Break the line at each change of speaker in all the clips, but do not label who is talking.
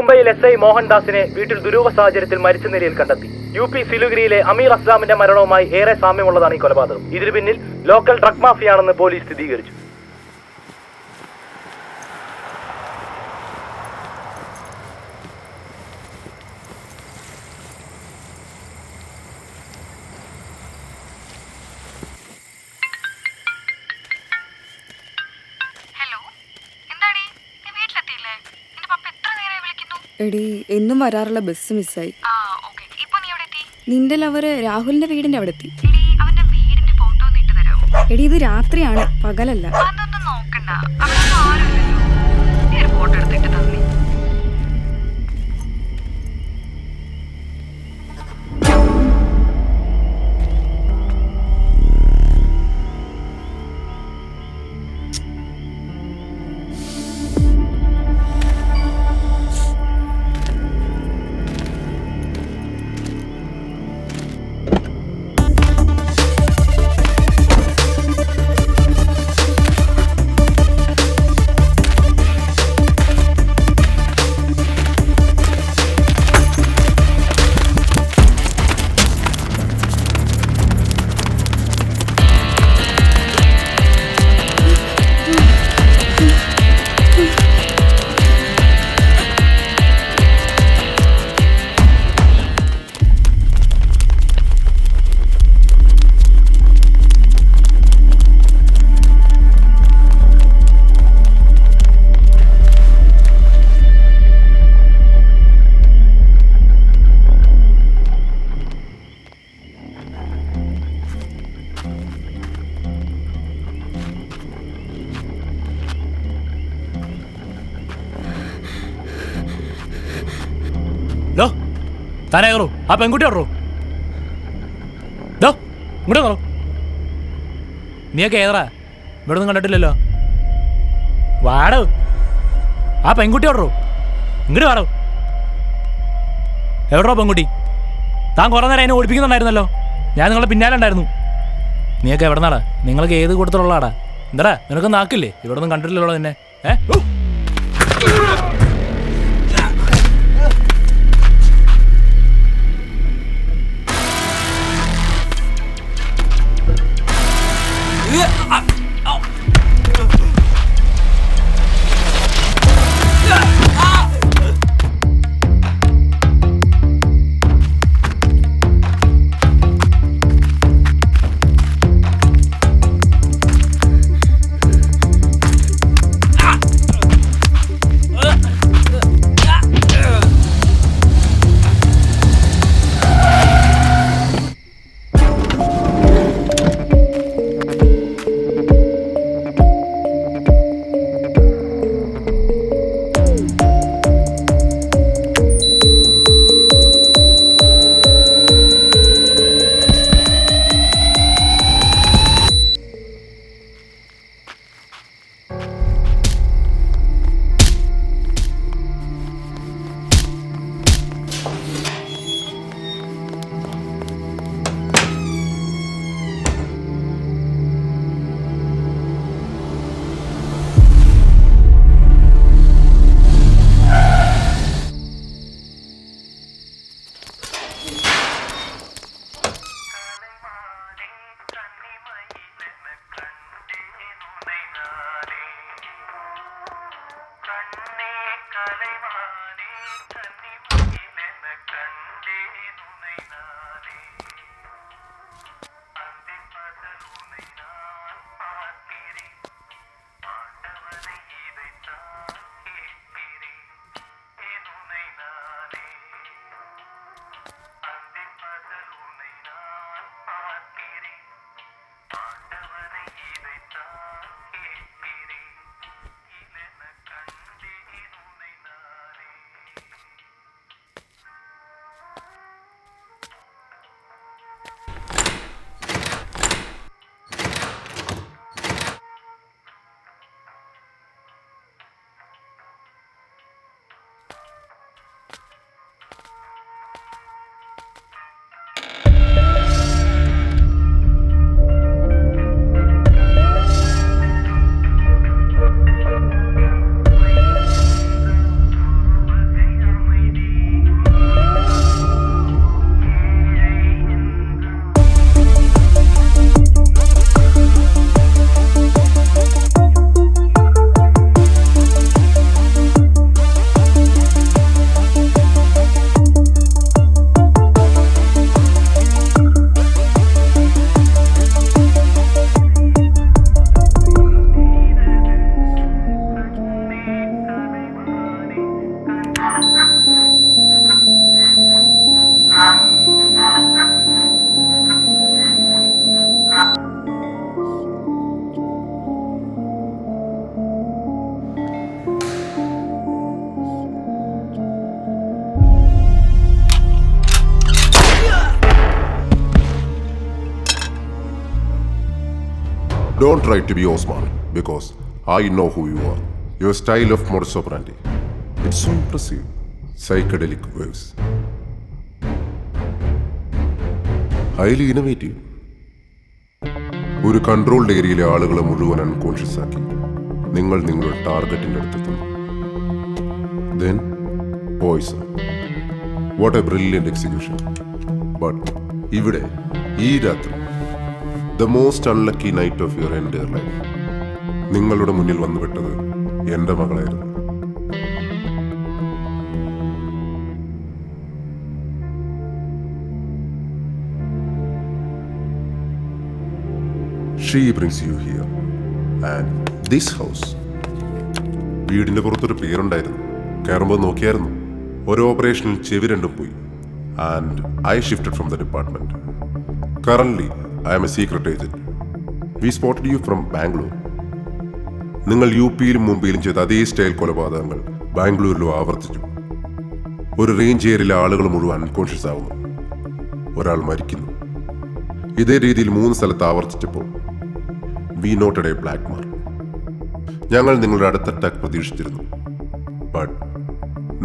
മുംബൈയിൽ SI മോഹൻദാസിനെ വീട്ടിൽ ദുരൂഹ സാഹചര്യത്തിൽ മരിച്ച നിലയിൽ കണ്ടെത്തി. UP സിലുഗിരിയിലെ അമീർ അസ്ലാമിന്റെ മരണവുമായി ഏറെ സാമ്യമുള്ളതാണ് ഈ കൊലപാതകം. ഇതിനു പിന്നിൽ ലോക്കൽ ഡ്രഗ് മാഫിയാണെന്ന് പോലീസ് സ്ഥിരീകരിച്ചു.
എടി എന്നും വരാറുള്ള ബസ് മിസ്സായി. നിന്റെ ലവറ് രാഹുലിന്റെ വീടിന്റെ അവിടെ എത്തി. എടി ഇത് രാത്രിയാണ്, പകലല്ല.
താനേ കയറൂ, ആ പെൺകുട്ടി കയറൂ. ഇങ്ങോട്ട് കയറൂ. നീയൊക്കെ ഏതാ? ഇവിടെ ഒന്നും കണ്ടിട്ടില്ലല്ലോ. വാടോ, ആ പെൺകുട്ടി ഓടറോ. ഇങ്ങോട്ട് വാടോ. എവിടോ പെൺകുട്ടി? താൻ കുറേ നേരം അതിനെ ഓടിപ്പിക്കുന്നുണ്ടായിരുന്നല്ലോ. ഞാൻ നിങ്ങളെ പിന്നാലെ ഉണ്ടായിരുന്നു. നീയൊക്കെ എവിടെ നിന്നാടാ? നിങ്ങൾക്ക് ഏത് കൂട്ടത്തിലുള്ളതാടാ? എന്താടാ നിനക്ക് നാക്കില്ലേ? ഇവിടെ ഒന്നും കണ്ടിട്ടില്ലല്ലോ നിന്നെ.
Don't try to be Osman, because I know who you are. Your style of modus operandi. It's so impressive. Psychedelic waves. Highly innovative. ഒരു കൺട്രോൾഡ് ഏരിയയിലെ ആളുകളെ മുഴുവൻ അൺകോൺഷ്യസ് ആക്കി നിങ്ങൾ നിങ്ങളുടെ ടാർഗറ്റിന്റെ അടുത്തെത്തുന്നു. Then poison. What a brilliant execution. But ഇവിടെ ഈ രാത്രി the most unlucky night of your entire life. നിങ്ങളുടെ മുന്നിൽ വന്നുപെട്ടത് എൻ്റെ മകളായിരുന്നു. She brings you here. And this house. വീടിന്റെ പുറത്തൊരു പേരുണ്ടായിരുന്നു. കയറുമ്പോൾ നോക്കിയായിരുന്നു. ഒരു ഓപ്പറേഷനിൽ ചെവി രണ്ടും പോയി. And I shifted from the department. Currently, I am a secret agent. We spotted you from Bangalore. നിങ്ങൾ യുപിയിലും മുംബൈയിലും ചെയ്ത അതേ സ്റ്റൈൽ കൊലപാതകങ്ങൾ ബാംഗ്ലൂരിലും ആവർത്തിച്ചു. ഒരു റേഞ്ച് ഏരിയയിലെ ആളുകൾ മുഴുവൻ അൺകോൺഷ്യസ് ആവുന്നു. ഒരാൾ മരിക്കുന്നു. ഇതേ രീതിയിൽ 3 സ്ഥലത്ത് ആവർത്തിച്ചപ്പോൾ we noted a black mark. ഞങ്ങൾ നിങ്ങളുടെ അടുത്ത അറ്റാക്ക് പ്രതീക്ഷിച്ചിരുന്നു. ബട്ട്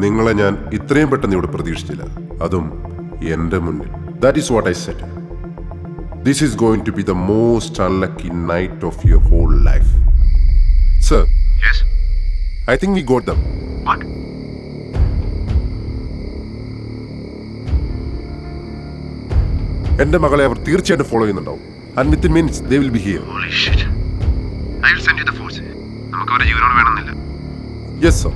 നിങ്ങളെ ഞാൻ ഇത്രയും പെട്ടെന്ന് ഇവിടെ പ്രതീക്ഷിച്ചില്ല, അതും എൻ്റെ മുന്നിൽ. That is what I said. This is going to be the most unlucky night of your whole life. Sir, I think we got them. എൻ്റെ മകളെ അവർ തീർച്ചയായിട്ടും ഫോളോ ചെയ്യുന്നുണ്ടാവും. And within minutes they will be here.
Holy shit. I will send you the force. നമുക്ക് അവരെ ജീവനോട് വേണമെന്നില്ല.
Yes, sir.